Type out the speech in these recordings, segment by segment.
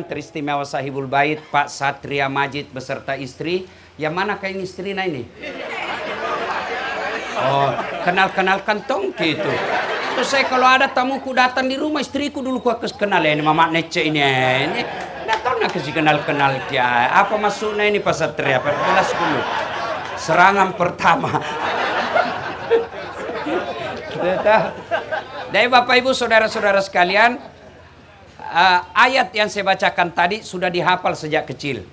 Teristimewa Sahibul Bait Pak Satria Majid beserta istri. Yang mana kain istrinya ini? Oh, kenal-kenalkan tong gitu. Terus saya kalau ada tamuku datang di rumah, istriku dulu ku kenal ini Mama Nece ini. Datang nak kasih kenal-kenal dia. Apa maksudnya ini Pak Satria? Perjelas dulu. Serangan pertama. Dari Bapak Ibu saudara-saudara sekalian, ayat yang saya bacakan tadi sudah dihafal sejak kecil.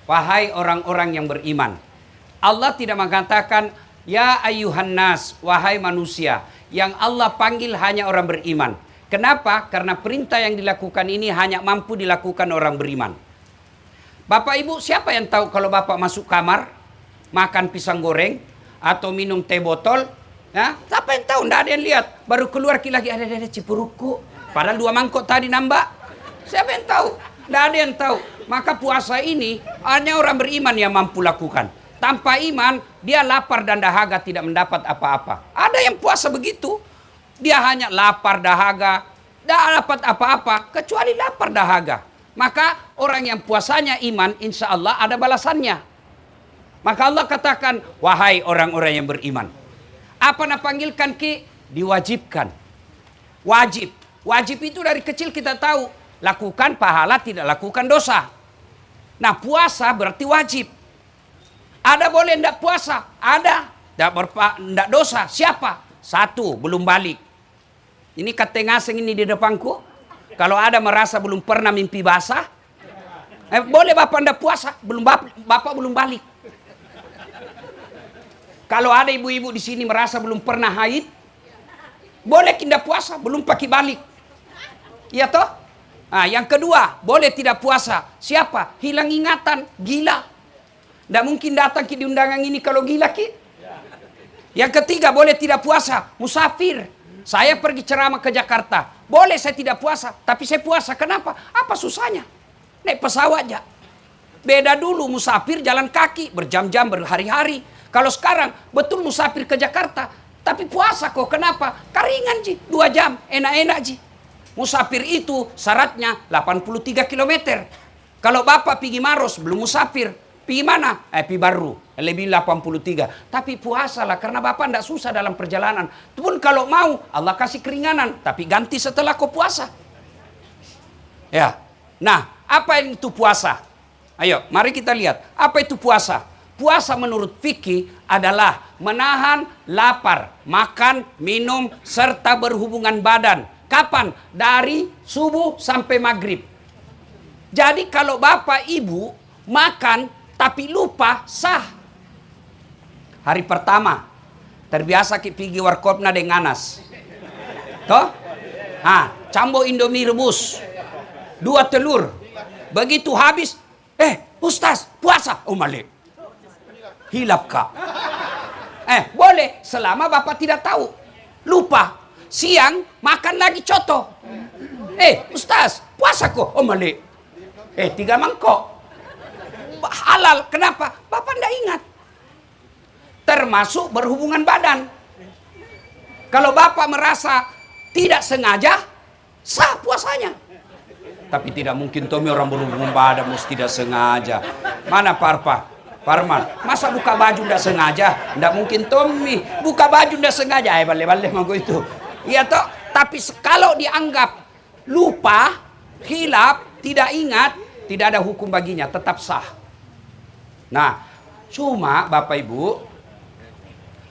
Wahai orang-orang yang beriman. Allah tidak mengatakan ya ayyuhan nas, wahai manusia. Yang Allah panggil hanya orang beriman. Kenapa? Karena perintah yang dilakukan ini hanya mampu dilakukan orang beriman. Bapak Ibu, siapa yang tahu kalau Bapak masuk kamar, makan pisang goreng, atau minum teh botol, ya? Siapa yang tahu? Nggak ada yang lihat. Baru keluar lagi ada cipuruku. Padahal 2 mangkok tadi nambah. Siapa yang tahu? Nggak ada yang tahu. Maka puasa ini hanya orang beriman yang mampu lakukan. Tanpa iman, dia lapar dan dahaga tidak mendapat apa-apa. Ada yang puasa begitu. Dia hanya lapar dahaga, tidak dapat apa-apa, kecuali lapar dahaga. Maka orang yang puasanya iman, insya Allah ada balasannya. Maka Allah katakan, wahai orang-orang yang beriman. Apa nak panggilkan ki? Diwajibkan. Wajib. Wajib itu dari kecil kita tahu. Lakukan pahala, tidak lakukan dosa. Nah puasa berarti wajib. Ada boleh tidak puasa? Ada. Tidak dosa. Siapa? 1, belum balik. Ini kateng asing ini di depanku. Kalau ada merasa belum pernah mimpi basah. Boleh Bapak tidak puasa? Bapak belum balik. Kalau ada ibu-ibu di sini merasa belum pernah haid. Boleh tidak puasa? Belum pakai balik. Iya toh? Nah, yang kedua, boleh tidak puasa. Siapa? Hilang ingatan, gila. Tidak mungkin datang di undangan ini kalau gila ki. Yang ketiga, boleh tidak puasa. Musafir. Saya pergi ceramah ke Jakarta. Boleh saya tidak puasa, tapi saya puasa. Kenapa? Apa susahnya? Naik pesawat aja. Beda dulu musafir jalan kaki, berjam-jam, berhari-hari. Kalau sekarang, betul musafir ke Jakarta, tapi puasa kok. Kenapa? Karingan ji, 2 jam, enak-enak ji. Musafir itu syaratnya 83 km. Kalau Bapak pergi Maros, belum musafir. Pergi mana? Pergi Baru. Lebih 83. Tapi puasalah karena Bapak tidak susah dalam perjalanan. Pun kalau mau, Allah kasih keringanan. Tapi ganti setelah kau puasa. Ya. Nah, apa itu puasa? Ayo, mari kita lihat. Apa itu puasa? Puasa menurut fikih adalah menahan lapar, makan, minum, serta berhubungan badan. Kapan? Dari subuh sampai maghrib. Jadi kalau Bapak Ibu makan tapi lupa, sah. Hari pertama terbiasa pergi warkopna dengan nanas. Toh? Cambo Indomie rebus. 2 telur. Begitu habis, Ustaz, puasa. Oh malik. Hilap kak. Boleh selama Bapak tidak tahu. Lupa. Siang makan lagi coto. Ustaz, puasa kok? Oh malik. 3 mangkok. Halal. Kenapa? Bapak tidak ingat. Termasuk berhubungan badan. Kalau Bapak merasa tidak sengaja, sah puasanya. Tapi tidak mungkin Tommy orang berhubungan badan mesti tidak sengaja. Mana Parman, masa buka baju tidak sengaja? Tidak mungkin Tommy buka baju tidak sengaja. Balik-balik mau itu. Iya toh, tapi kalau dianggap lupa, hilap, tidak ingat, tidak ada hukum baginya, tetap sah. Nah, cuma Bapak Ibu,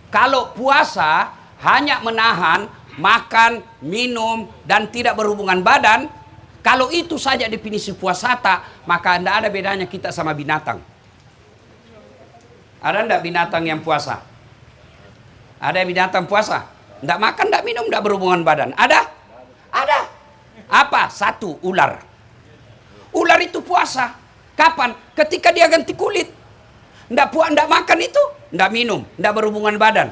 kalau puasa hanya menahan, makan, minum, dan tidak berhubungan badan, kalau itu saja definisi puasa, maka tidak ada bedanya kita sama binatang. Ada tidak binatang yang puasa? Ada binatang puasa? Tidak makan, tidak minum, tidak berhubungan badan. Ada? Ada. Apa? 1, ular. Ular itu puasa. Kapan? Ketika dia ganti kulit. Tidak makan itu, tidak minum, tidak berhubungan badan.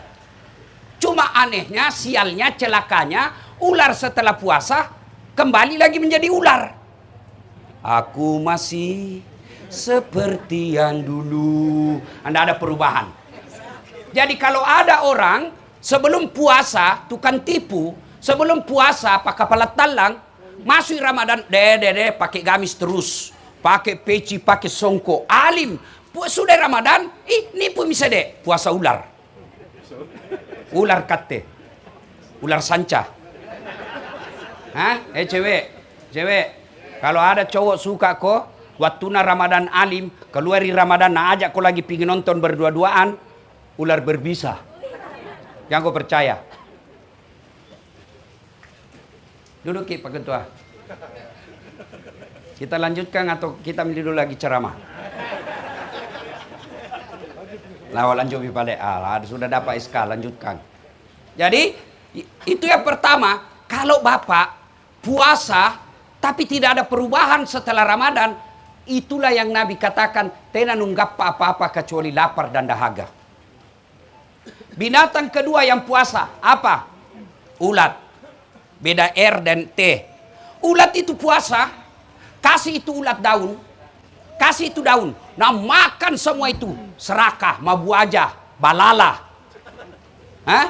Cuma anehnya, sialnya, celakanya, ular setelah puasa kembali lagi menjadi ular. Aku masih seperti yang dulu. Tidak ada perubahan. Jadi kalau ada orang sebelum puasa, tukang tipu, sebelum puasa pakai kepala talang, Masuk Ramadan, dede pakai gamis terus. Pakai peci, pakai songko. Alim. Sudah Ramadan, nipu bisa deh. Puasa ular. Ular kate. Ular sanca. Hah? Cewek. Kalau ada cowok suka kok, waktu Ramadan alim, keluar di Ramadan, ajak kau lagi pingin nonton berdua-duaan, ular berbisa. Jangan kau percaya. Duduk Pak Ketua. Kita lanjutkan atau kita dulu lagi ceramah? Lanjut Pak. Sudah dapat SK, lanjutkan. Jadi, itu yang pertama, kalau Bapak puasa, tapi tidak ada perubahan setelah Ramadan, itulah yang Nabi katakan, tena nunggap apa-apa kecuali lapar dan dahaga. Binatang kedua yang puasa, apa? Ulat. Beda R dan T. Ulat itu puasa, kasih itu ulat daun, kasih itu daun. Nah makan semua itu. Serakah, mabuaja, balala. Hah?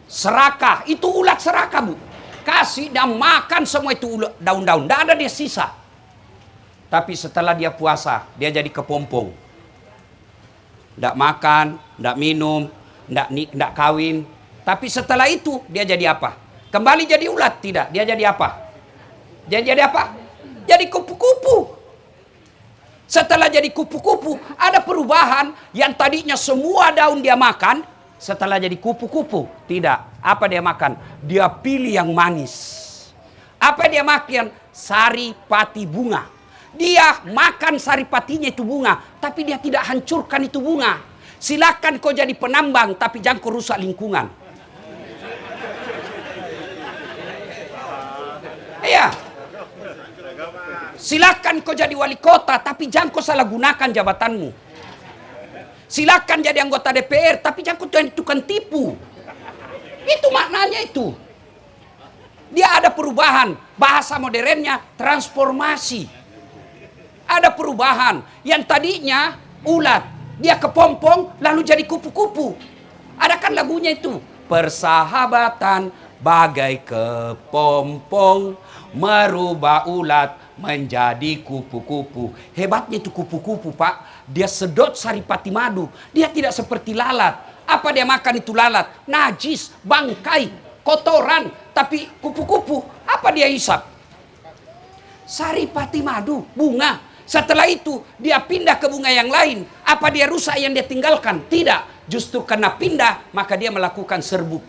Serakah, itu ulat serakah Bu. Kasih dan makan semua itu daun-daun. Tidak ada dia sisa. Tapi setelah dia puasa, dia jadi kepompong. Tidak makan, tidak minum, tidak kawin. Tapi setelah itu, dia jadi apa? Kembali jadi ulat? Tidak. Dia jadi apa? Dia jadi apa? Jadi kupu-kupu. Setelah jadi kupu-kupu, ada perubahan yang tadinya semua daun dia makan, setelah jadi kupu-kupu. Tidak. Apa dia makan? Dia pilih yang manis. Apa dia makan? Sari pati bunga. Dia makan sari patinya itu bunga, tapi dia tidak hancurkan itu bunga. Silakan kau jadi penambang, tapi jangan kau rusak lingkungan. Iya. Silakan kau jadi wali kota, tapi jangan kau salah gunakan jabatanmu. Silakan jadi anggota DPR, tapi jangan kau jadi tukang tipu. Itu maknanya itu. Dia ada perubahan. Bahasa modernnya transformasi. Ada perubahan. Yang tadinya ulat, dia kepompong lalu jadi kupu-kupu. Ada kan lagunya itu. Persahabatan bagai kepompong merubah ulat menjadi kupu-kupu. Hebatnya itu kupu-kupu Pak. Dia sedot saripati madu. Dia tidak seperti lalat. Apa dia makan itu lalat? Najis, bangkai, kotoran. Tapi kupu-kupu, apa dia hisap? Saripati madu, bunga. Setelah itu dia pindah ke bunga yang lain. Apa dia rusak yang dia tinggalkan? Tidak. Justru karena pindah, maka dia melakukan serbuk,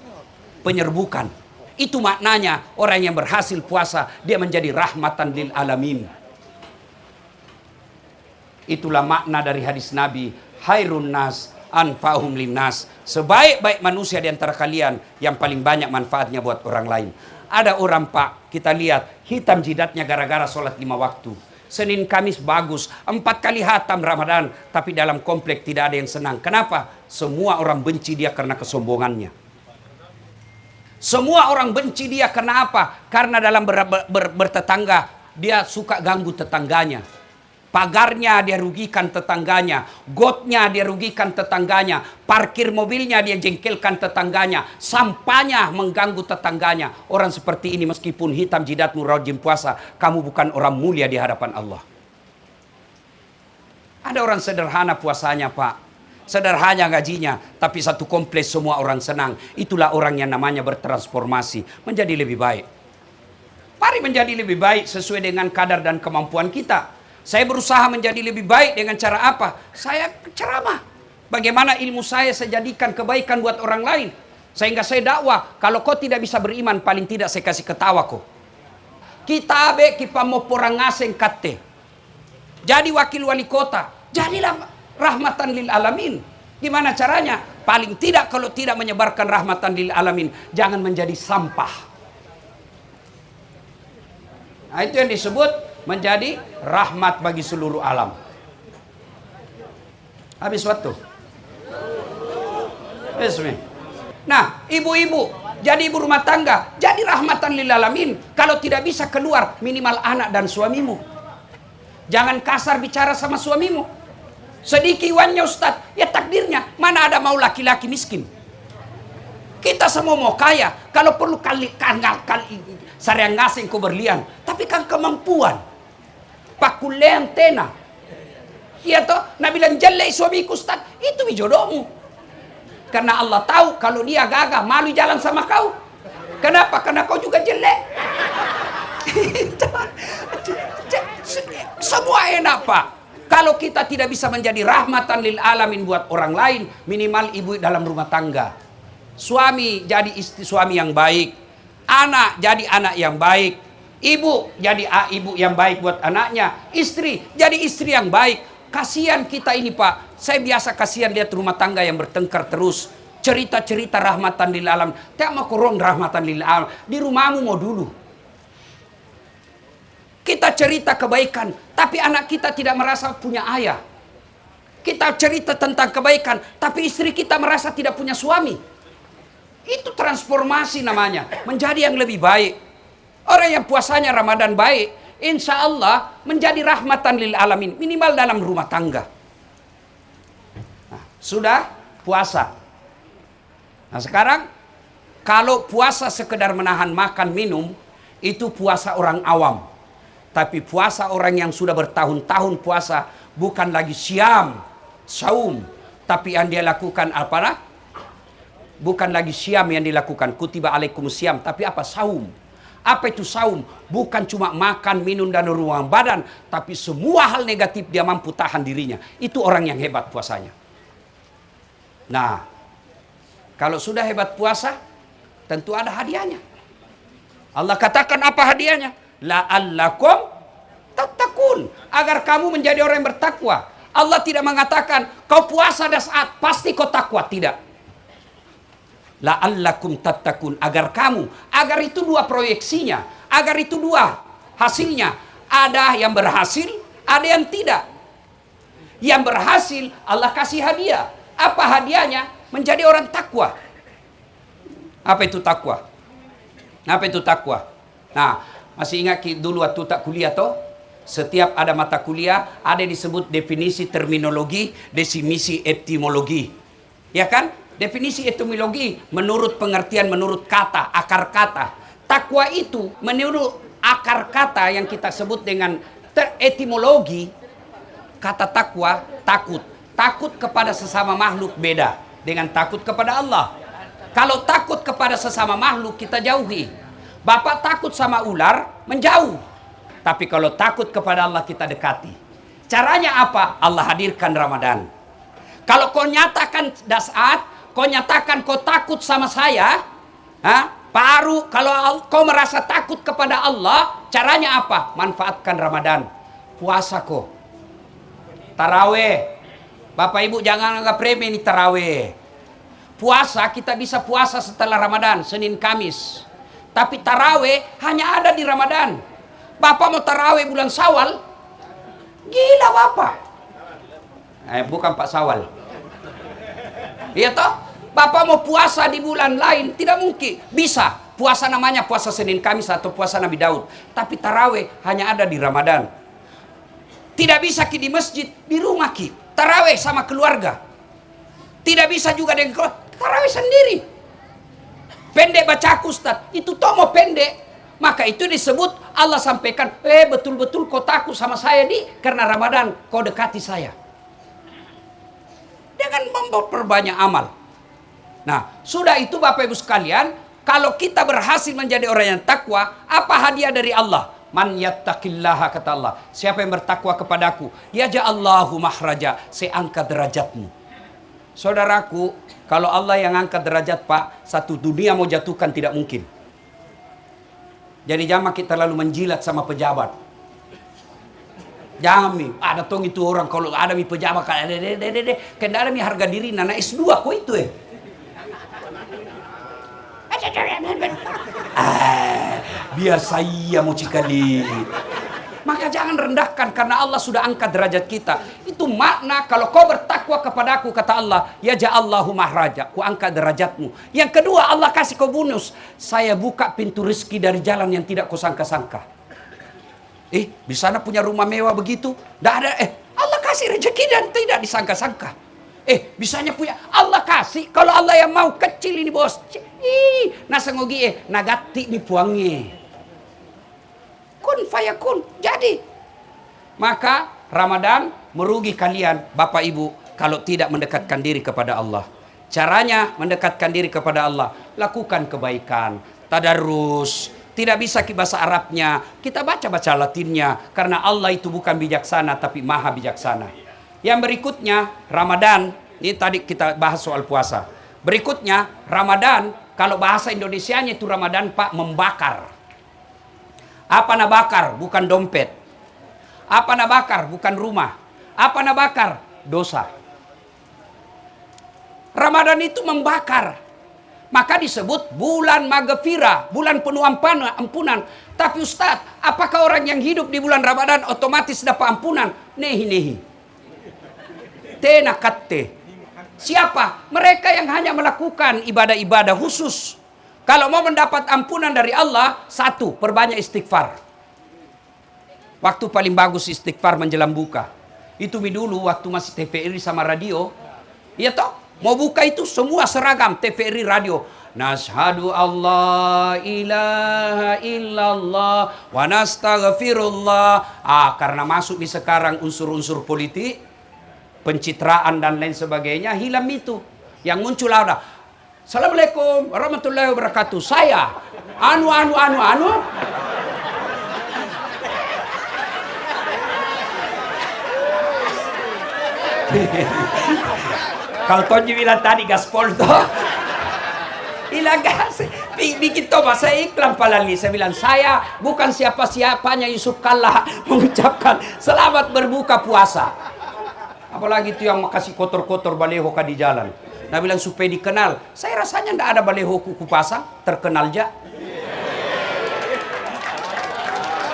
penyerbukan. Itu maknanya orang yang berhasil puasa, dia menjadi rahmatan lil alamin. Itulah makna dari hadis Nabi, khairun nas anfa'uhum linnas. Sebaik-baik manusia di antara kalian yang paling banyak manfaatnya buat orang lain. Ada orang Pak, kita lihat hitam jidatnya gara-gara sholat 5 waktu. Senin Kamis bagus, 4 kali hatam Ramadan, tapi dalam komplek tidak ada yang senang. Kenapa? Semua orang benci dia karena kesombongannya. Semua orang benci dia karena apa? Karena dalam bertetangga, dia suka ganggu tetangganya. Pagarnya dia rugikan tetangganya, gotnya dia rugikan tetangganya, parkir mobilnya dia jengkelkan tetangganya, sampahnya mengganggu tetangganya. Orang seperti ini meskipun hitam jidatmu rajin puasa, kamu bukan orang mulia di hadapan Allah. Ada orang sederhana puasanya Pak, sederhana gajinya, tapi satu kompleks semua orang senang. Itulah orang yang namanya bertransformasi, menjadi lebih baik. Mari menjadi lebih baik sesuai dengan kadar dan kemampuan kita. Saya berusaha menjadi lebih baik dengan cara apa? Saya ceramah. Bagaimana ilmu saya jadikan kebaikan buat orang lain. Sehingga saya dakwah. Kalau kau tidak bisa beriman, paling tidak saya kasih ketawa kau. Kita abe kita mau porang ngaseng kate. Jadi wakil wali kota. Jadilah rahmatan lil alamin. Gimana caranya? Paling tidak kalau tidak menyebarkan rahmatan lil alamin, jangan menjadi sampah. Nah, itu yang disebut menjadi rahmat bagi seluruh alam. Habis waktu. Nah, ibu-ibu, jadi ibu rumah tangga, jadi rahmatan lil alamin. Kalau tidak bisa keluar, minimal anak dan suamimu. Jangan kasar bicara sama suamimu. Sedikit uangnya Ustaz, ya takdirnya. Mana ada mau laki-laki miskin? Kita semua mau kaya. Kalau perlu kali sarang ngasing kau berlian. Tapi kan kemampuan. Pakulean tena. Iya toh, Nabi bilang jelek suamiku Ustaz, itu jodohmu. Karena Allah tahu kalau dia gagah, malu jalan sama kau. Kenapa? Karena kau juga jelek. Semua enak Pak. Kalau kita tidak bisa menjadi rahmatan lil alamin buat orang lain, minimal ibu dalam rumah tangga. Suami jadi istri suami yang baik. Anak jadi anak yang baik. Ibu jadi ibu yang baik buat anaknya. Istri jadi istri yang baik. Kasihan kita ini Pak. Saya biasa kasihan lihat rumah tangga yang bertengkar terus. Cerita-cerita rahmatan lil alam. Tak mau kurang rahmatan lil alam. Di rumahmu mau dulu. Kita cerita kebaikan, tapi anak kita tidak merasa punya ayah. Kita cerita tentang kebaikan, tapi istri kita merasa tidak punya suami. Itu transformasi namanya, menjadi yang lebih baik. Orang yang puasanya Ramadan baik, insya Allah menjadi rahmatan lil alamin, minimal dalam rumah tangga. Nah, sudah puasa. Nah sekarang, kalau puasa sekedar menahan makan minum, itu puasa orang awam. Tapi puasa orang yang sudah bertahun-tahun puasa bukan lagi siam, saum, tapi yang dia lakukan apa? Bukan lagi siam yang dilakukan, kutiba alaikum siam, tapi apa? Saum. Apa itu saum? Bukan cuma makan, minum dan ruang badan, tapi semua hal negatif dia mampu tahan dirinya. Itu orang yang hebat puasanya. Nah, kalau sudah hebat puasa, tentu ada hadiahnya. Allah katakan apa hadiahnya? La'allakum tattaqun, agar kamu menjadi orang yang bertakwa. Allah tidak mengatakan kau puasa dah saat pasti kau takwa, tidak. La'allakum tattaqun, agar kamu, agar itu dua proyeksinya, agar itu dua hasilnya. Ada yang berhasil, ada yang tidak. Yang berhasil Allah kasih hadiah. Apa hadiahnya? Menjadi orang takwa. Apa itu takwa? Apa itu takwa? Nah, masih ingat dulu waktu tak kuliah toh? Setiap ada mata kuliah ada disebut definisi terminologi, definisi etimologi. Ya kan? Definisi etimologi menurut pengertian, menurut kata, akar kata. Takwa itu menurut akar kata yang kita sebut dengan etimologi, kata takwa, takut. Takut kepada sesama makhluk beda dengan takut kepada Allah. Kalau takut kepada sesama makhluk kita jauhi. Bapak takut sama ular, menjauh. Tapi kalau takut kepada Allah kita dekati. Caranya apa? Allah hadirkan Ramadan. Kalau kau nyatakan dasar, kau nyatakan kau takut sama saya, baru kalau kau merasa takut kepada Allah, caranya apa? Manfaatkan Ramadan. Puasa kau. Taraweh. Bapak Ibu jangan anggap remeh ini taraweh. Puasa kita bisa puasa setelah Ramadan, Senin Kamis. Tapi taraweh hanya ada di Ramadan. Bapak mau taraweh bulan Syawal? Gila Bapak. Bukan Pak Syawal. Iya toh? Bapak mau puasa di bulan lain? Tidak mungkin. Bisa. Puasa namanya puasa Senin Kamis atau puasa Nabi Daud. Tapi taraweh hanya ada di Ramadan. Tidak bisa di masjid, di rumah taraweh sama keluarga. Tidak bisa juga dengan keluarga. Taraweh sendiri. Pendek bacaku Ustaz, itu toh mau pendek. Maka itu disebut Allah sampaikan, betul-betul kau takut sama saya karena Ramadan kau dekati saya. Jangan memperbanyak amal. Nah, sudah itu Bapak Ibu sekalian, kalau kita berhasil menjadi orang yang takwa, apa hadiah dari Allah? Man yattaqillaha, kata Allah, siapa yang bertakwa kepadaku, yaj'allahu mahraja, saya angkat derajatmu. Saudaraku, kalau Allah yang angkat derajat Pak, satu dunia mau jatuhkan tidak mungkin. Jadi jangan kita lalu menjilat sama pejabat. Jangan ada tong itu orang kalau ada pejabat kan ada harga diri nana S2 kok itu biar saya mau cikali. Maka jangan rendahkan karena Allah sudah angkat derajat kita. Itu makna kalau kau bertakwa kepadaku, kata Allah, ya ja'allahu mahraja, ku angkat derajatmu. Yang kedua Allah kasih kau bonus, saya buka pintu rezeki dari jalan yang tidak kau sangka-sangka. Di sana punya rumah mewah begitu, tidak ada. Allah kasih rezeki dan tidak disangka-sangka. Bisanya punya Allah kasih. Kalau Allah yang mau kecil ini bos, nasa ngogi nagati ni puangi. kun fayakun, jadi. Maka Ramadan merugi kalian Bapak Ibu kalau tidak mendekatkan diri kepada Allah. Caranya mendekatkan diri kepada Allah, lakukan kebaikan, tadarus. Tidak bisa bahasa Arabnya, kita baca-baca Latinnya, karena Allah itu bukan bijaksana tapi maha bijaksana. Yang berikutnya Ramadan, ini tadi kita bahas soal puasa. Berikutnya Ramadan, kalau bahasa Indonesianya itu Ramadan Pak, membakar. Apa nak bakar? Bukan dompet. Apa nak bakar? Bukan rumah. Apa nak bakar? Dosa. Ramadan itu membakar. Maka disebut bulan maghfirah, bulan penuh ampunan. Tapi Ustaz, apakah orang yang hidup di bulan Ramadan otomatis dapat ampunan? Nehi. Tenakatte. Siapa? Mereka yang hanya melakukan ibadah-ibadah khusus. Kalau mau mendapat ampunan dari Allah, satu, perbanyak istighfar. Waktu paling bagus istighfar menjelang buka. Itu dulu waktu masih TVRI sama radio. Iya toh? Mau buka itu semua seragam TVRI radio. Nashhadu Allah ilaha illallah wa nastaghfirullah. Karena masuk di sekarang unsur-unsur politik, pencitraan dan lain sebagainya, hilang itu. Yang muncul ada, Assalamualaikum warahmatullahi wabarakatuh. Saya anu. Kalau Tonji bilang tadi gaspol toh, bilang gas, bikin toba saya iklan palali. Saya bilang saya bukan siapa-siapanya Yusuf Kalla mengucapkan selamat berbuka puasa. Apalagi itu yang makasih kotor-kotor baleho di jalan. Nah bilang supaya dikenal. Saya rasanya tidak ada baleho kuku pasang, terkenal aja.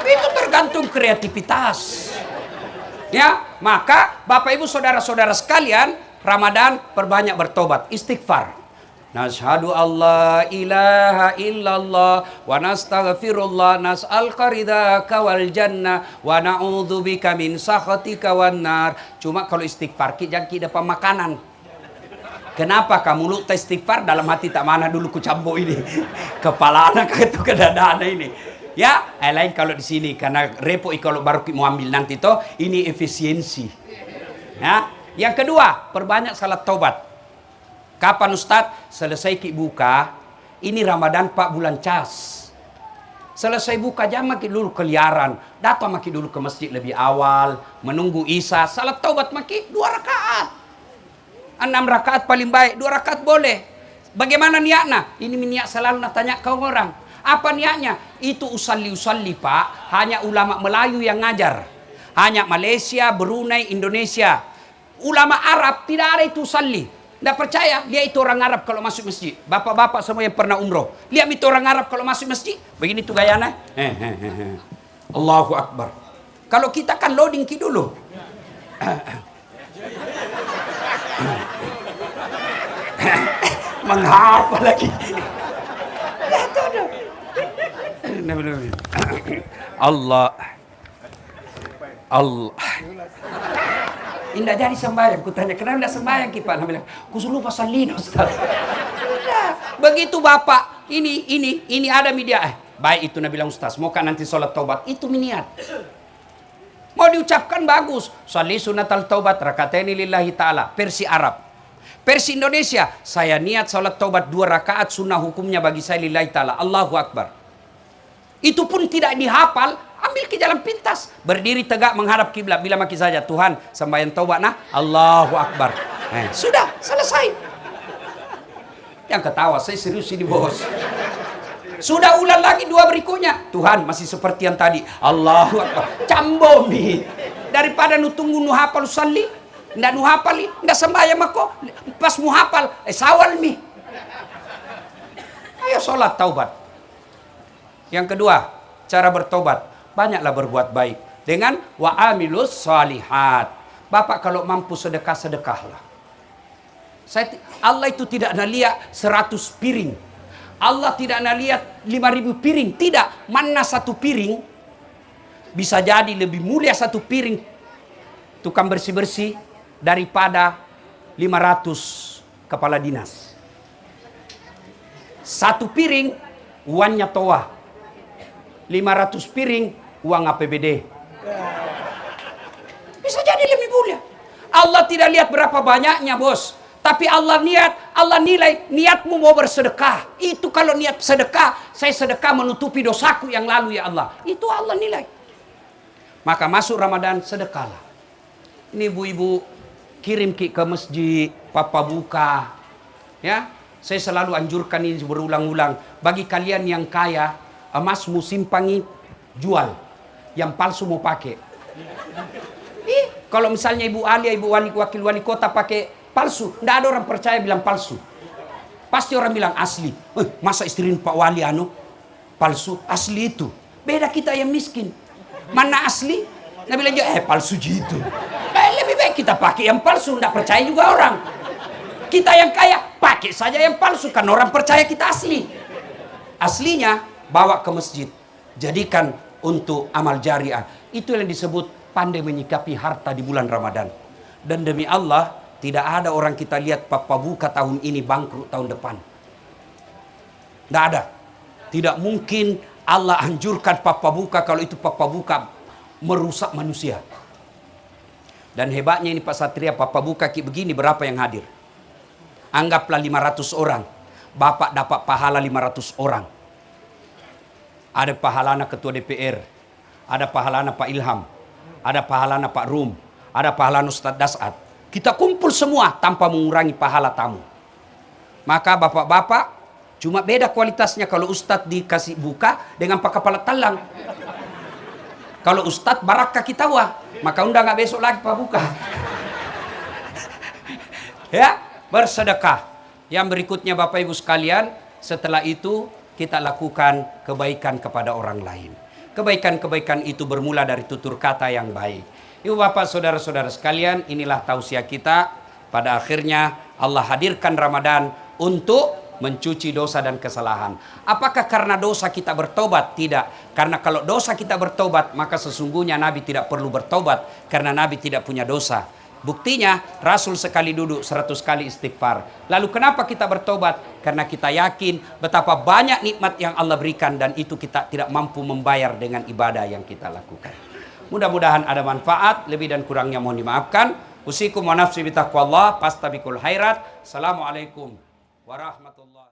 Itu tergantung kreativitas. Ya, maka Bapak Ibu saudara-saudara sekalian, Ramadan perbanyak bertobat, istighfar. Nashhadu Allah ilaha illallah wa nastaghfirullah nas'alka ridhaka wal jannah wa na'udzubika min sakhatika wan nar. Cuma kalau istighfar jangan kita dapat makanan. Kenapa kamu mulut istighfar dalam hati tak mana dulu ku cambo ini. Kepala anak itu ke dada ini. Ya, lain kalau di sini karena repot kalau baru mau ambil nanti toh ini efisiensi. Ya. Yang kedua, perbanyak salat taubat. Kapan Ustadz? Selesai ki buka, ini Ramadan 4 bulan cas. Selesai buka jangan maki dulu keliaran. Datang maki dulu ke masjid lebih awal, menunggu Isya, salat taubat maki 2 rakaat. 6 rakaat paling baik, 2 rakaat boleh. Bagaimana niatnya? Ini niat selalu nak tanya kau orang. Apa niatnya? Itu usalli Pak, hanya ulama Melayu yang ngajar. Hanya Malaysia, Brunei, Indonesia. Ulama Arab tidak ada itu usalli. Tidak percaya, dia itu orang Arab kalau masuk masjid. Bapak-bapak semua yang pernah umroh, lihat itu orang Arab kalau masuk masjid. Begini tuh gayanya. Allahu Akbar. Kalau kita kan loading ki dulu. Menghafal lagi. Allah. Indah jadi sembahyang. Ku tanya, kenapa tidak sembahyang kipan? Dia bilang, ku lupa salin Ustaz. Begitu Bapak, ini ada media. Baik itu Nabi bilang Ustaz, mau kan nanti sholat taubat? Itu niat. Mau diucapkan bagus. Sholli sunatal taubat rakataini lillahi ta'ala. Versi Arab. Versi Indonesia, saya niat sholat taubat 2 rakaat sunnah hukumnya bagi saya lillahi ta'ala. Allahu Akbar. Itu pun tidak dihafal. Ambil ke jalan pintas, berdiri tegak menghadap kiblat. Bila maki saja Tuhan sembahyang taubat nah Allahu Akbar. Sudah selesai. Yang ketawa saya serius ini bos. Sudah ulang lagi 2 berikutnya. Tuhan masih seperti yang tadi. Allahu Akbar. Cambomi. Daripada nu tunggu nu hafal usalli, ndak nu hafal, ndak sembahyang mako. Pas mu hafal sawal mi. Ayo sholat taubat. Yang kedua, cara bertobat. Banyaklah berbuat baik dengan wa amilus shalihat. Bapak kalau mampu sedekah-sedekahlah. Allah itu tidak nak lihat 100 piring. Allah tidak nak lihat 5.000 piring. Tidak. Mana 1 piring bisa jadi lebih mulia 1 piring tukang bersih-bersih daripada 500 kepala dinas. 1 piring uangnya toa. 500 piring uang APBD. Bisa jadi lebih mulia. Allah tidak lihat berapa banyaknya, bos. Tapi Allah nilai niatmu mau bersedekah. Itu kalau niat sedekah, saya sedekah menutupi dosaku yang lalu ya Allah. Itu Allah nilai. Maka masuk Ramadan, sedekahlah. Ini ibu-ibu, kirim ke masjid, papa buka. Ya, saya selalu anjurkan ini berulang-ulang. Bagi kalian yang kaya, emasmu simpangi, jual. Yang palsu mau pakai. Kalau misalnya Ibu Alia, Ibu Wakil Wali Kota pakai palsu, tidak ada orang percaya bilang palsu. Pasti orang bilang asli. Masa istri Pak Wali palsu? Asli itu. Beda kita yang miskin. Mana asli? Nah bilang juga, palsu gitu. Lebih baik kita pakai yang palsu, tidak percaya juga orang. Kita yang kaya, pakai saja yang palsu, kan orang percaya kita asli. Aslinya, bawa ke masjid. Jadikan untuk amal jariah. Itu yang disebut pandai menyikapi harta di bulan Ramadan. Dan demi Allah, tidak ada orang kita lihat papa buka tahun ini bangkrut tahun depan. Tidak ada. Tidak mungkin Allah anjurkan papa buka kalau itu papa buka merusak manusia. Dan hebatnya ini Pak Satria, papa buka kayak begini berapa yang hadir? Anggaplah 500 orang. Bapak dapat pahala 500 orang. Ada pahalana Ketua DPR. Ada pahalana Pak Ilham. Ada pahalana Pak Rum. Ada pahalana Ustadz Dasat. Kita kumpul semua tanpa mengurangi pahala tamu. Maka bapak-bapak cuma beda kualitasnya kalau Ustadz dikasih buka dengan Pak Kepala Talang. Kalau Ustadz barakah kita wah, maka undang nggak besok lagi Pak buka. Ya, bersedekah. Yang berikutnya Bapak Ibu sekalian, setelah itu kita lakukan kebaikan kepada orang lain. Kebaikan-kebaikan itu bermula dari tutur kata yang baik. Ibu bapak saudara-saudara sekalian, inilah tausiah kita. Pada akhirnya Allah hadirkan Ramadan untuk mencuci dosa dan kesalahan. Apakah karena dosa kita bertobat? Tidak. Karena kalau dosa kita bertobat, maka sesungguhnya Nabi tidak perlu bertobat. Karena Nabi tidak punya dosa. Buktinya Rasul sekali duduk 100 kali istighfar. Lalu kenapa kita bertobat? Karena kita yakin betapa banyak nikmat yang Allah berikan, dan itu kita tidak mampu membayar dengan ibadah yang kita lakukan. Mudah-mudahan ada manfaat. Lebih dan kurangnya mohon dimaafkan. Usikum wa nafsi bitaqwallah, fastabiqul khairat. Assalamualaikum warahmatullahi